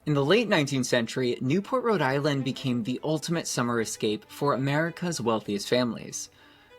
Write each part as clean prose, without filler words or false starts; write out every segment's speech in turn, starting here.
In the late 19th century, Newport, Rhode Island became the ultimate summer escape for America's wealthiest families.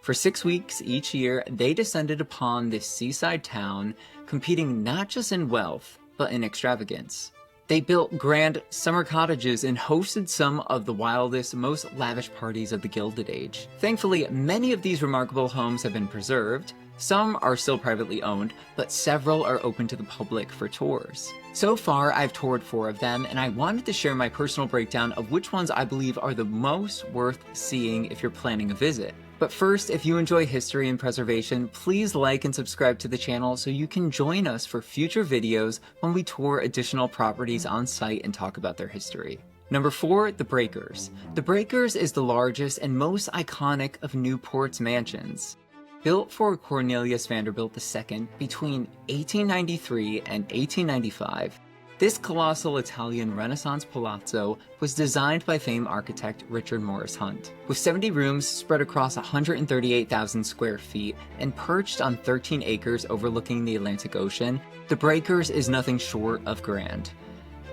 For 6 weeks each year, they descended upon this seaside town, competing not just in wealth, but in extravagance. They built grand summer cottages and hosted some of the wildest, most lavish parties of the Gilded Age. Thankfully, many of these remarkable homes have been preserved. Some are still privately owned, but several are open to the public for tours. So far, I've toured 4 of them, and I wanted to share my personal breakdown of which ones I believe are the most worth seeing if you're planning a visit. But first, if you enjoy history and preservation, please like and subscribe to the channel so you can join us for future videos when we tour additional properties on site and talk about their history. Number 4, the Breakers. The Breakers is the largest and most iconic of Newport's mansions. Built for Cornelius Vanderbilt II between 1893 and 1895, this colossal Italian Renaissance palazzo was designed by famed architect Richard Morris Hunt. With 70 rooms spread across 138,000 square feet and perched on 13 acres overlooking the Atlantic Ocean, the Breakers is nothing short of grand.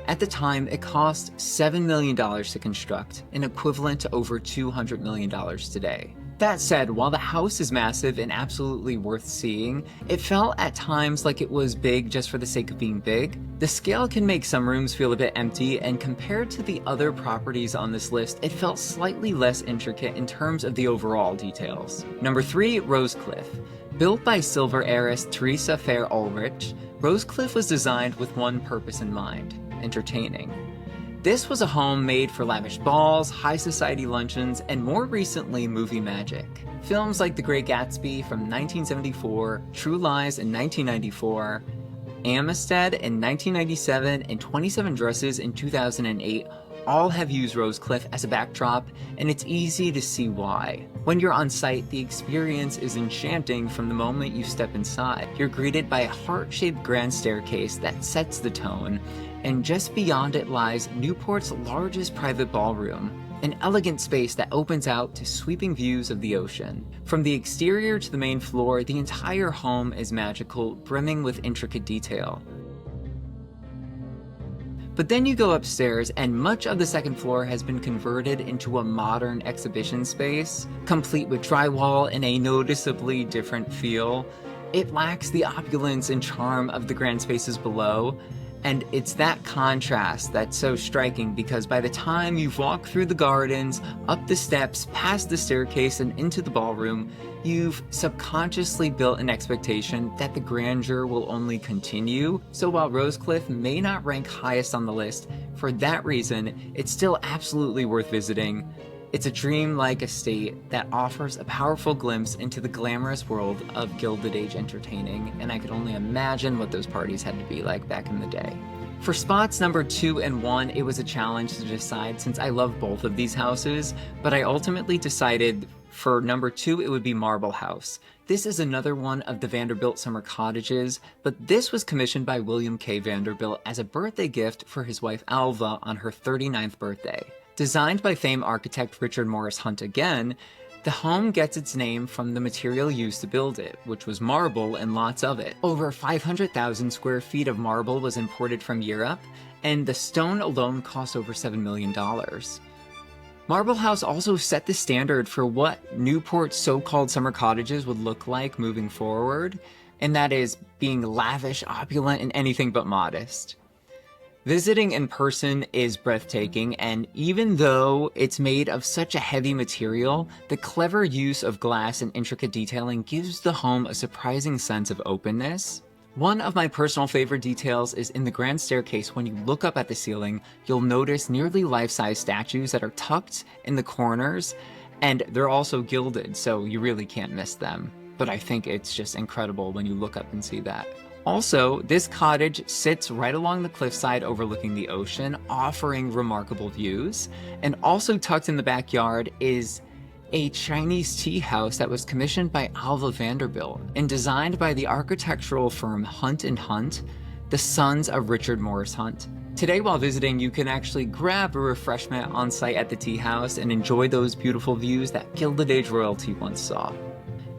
At the time, it cost $7 million to construct, an equivalent to over $200 million today. That said, while the house is massive and absolutely worth seeing, it felt at times like it was big just for the sake of being big. The scale can make some rooms feel a bit empty, and compared to the other properties on this list, it felt slightly less intricate in terms of the overall details. Number 3, Rosecliffe. Built by silver heiress Teresa Fair Ulrich, Rosecliffe was designed with one purpose in mind: entertaining. This was a home made for lavish balls, high society luncheons, and more recently, movie magic. Films like The Great Gatsby from 1974, True Lies in 1994, Amistad in 1997, and 27 Dresses in 2008 all have used Rosecliffe as a backdrop, and it's easy to see why. When you're on site, the experience is enchanting from the moment you step inside. You're greeted by a heart-shaped grand staircase that sets the tone, and just beyond it lies Newport's largest private ballroom, an elegant space that opens out to sweeping views of the ocean. From the exterior to the main floor, the entire home is magical, brimming with intricate detail. But then you go upstairs, and much of the second floor has been converted into a modern exhibition space, complete with drywall and a noticeably different feel. It lacks the opulence and charm of the grand spaces below, and it's that contrast that's so striking, because by the time you've walked through the gardens, up the steps, past the staircase, and into the ballroom, you've subconsciously built an expectation that the grandeur will only continue. So while Rosecliffe may not rank highest on the list, for that reason, it's still absolutely worth visiting. It's a dream-like estate that offers a powerful glimpse into the glamorous world of Gilded Age entertaining, and I could only imagine what those parties had to be like back in the day. For spots number 2 and 1, it was a challenge to decide since I love both of these houses, but I ultimately decided for number 2 it would be Marble House. This is another one of the Vanderbilt summer cottages, but this was commissioned by William K. Vanderbilt as a birthday gift for his wife Alva on her 39th birthday. Designed by famed architect Richard Morris Hunt again, the home gets its name from the material used to build it, which was marble and lots of it. Over 500,000 square feet of marble was imported from Europe, and the stone alone cost over $7 million. Marble House also set the standard for what Newport's so-called summer cottages would look like moving forward, and that is being lavish, opulent, and anything but modest. Visiting in person is breathtaking, and even though it's made of such a heavy material, the clever use of glass and intricate detailing gives the home a surprising sense of openness. One of my personal favorite details is in the grand staircase. When you look up at the ceiling, you'll notice nearly life-size statues that are tucked in the corners, and they're also gilded, so you really can't miss them. But I think it's just incredible when you look up and see that. Also, this cottage sits right along the cliffside overlooking the ocean, offering remarkable views. And also tucked in the backyard is a Chinese tea house that was commissioned by Alva Vanderbilt and designed by the architectural firm Hunt & Hunt, the sons of Richard Morris Hunt. Today, while visiting, you can actually grab a refreshment on site at the tea house and enjoy those beautiful views that Gilded Age royalty once saw.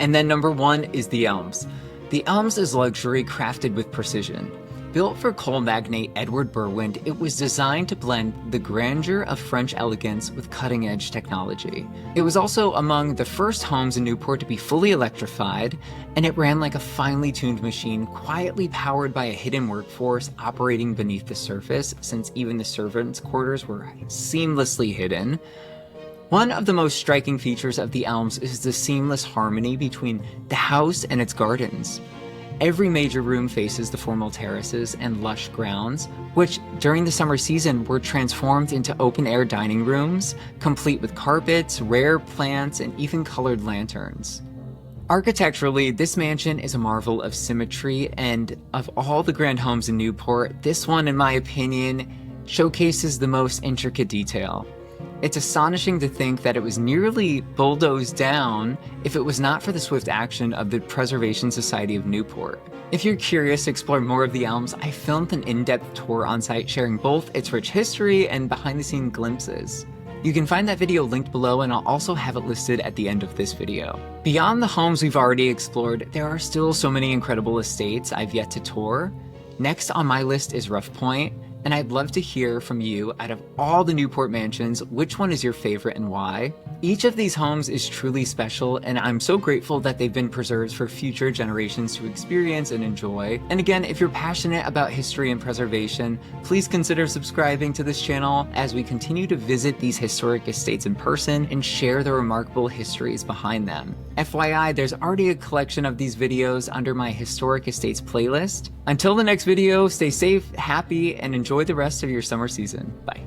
And then number 1 is the Elms. The Elms is luxury crafted with precision. Built for coal magnate Edward Berwind, it was designed to blend the grandeur of French elegance with cutting-edge technology. It was also among the first homes in Newport to be fully electrified, and it ran like a finely tuned machine, quietly powered by a hidden workforce operating beneath the surface, since even the servants' quarters were seamlessly hidden. One of the most striking features of the Elms is the seamless harmony between the house and its gardens. Every major room faces the formal terraces and lush grounds, which during the summer season were transformed into open-air dining rooms, complete with carpets, rare plants, and even colored lanterns. Architecturally, this mansion is a marvel of symmetry, and of all the grand homes in Newport, this one, in my opinion, showcases the most intricate detail. It's astonishing to think that it was nearly bulldozed down if it was not for the swift action of the Preservation Society of Newport. If you're curious to explore more of the Elms, I filmed an in-depth tour on site sharing both its rich history and behind-the-scenes glimpses. You can find that video linked below, and I'll also have it listed at the end of this video. Beyond the homes we've already explored, there are still so many incredible estates I've yet to tour. Next on my list is Rough Point, and I'd love to hear from you. Out of all the Newport mansions, which one is your favorite and why? Each of these homes is truly special, and I'm so grateful that they've been preserved for future generations to experience and enjoy. And again, if you're passionate about history and preservation, please consider subscribing to this channel as we continue to visit these historic estates in person and share the remarkable histories behind them. FYI, there's already a collection of these videos under my Historic Estates playlist. Until the next video, stay safe, happy, and enjoy the rest of your summer season. Bye.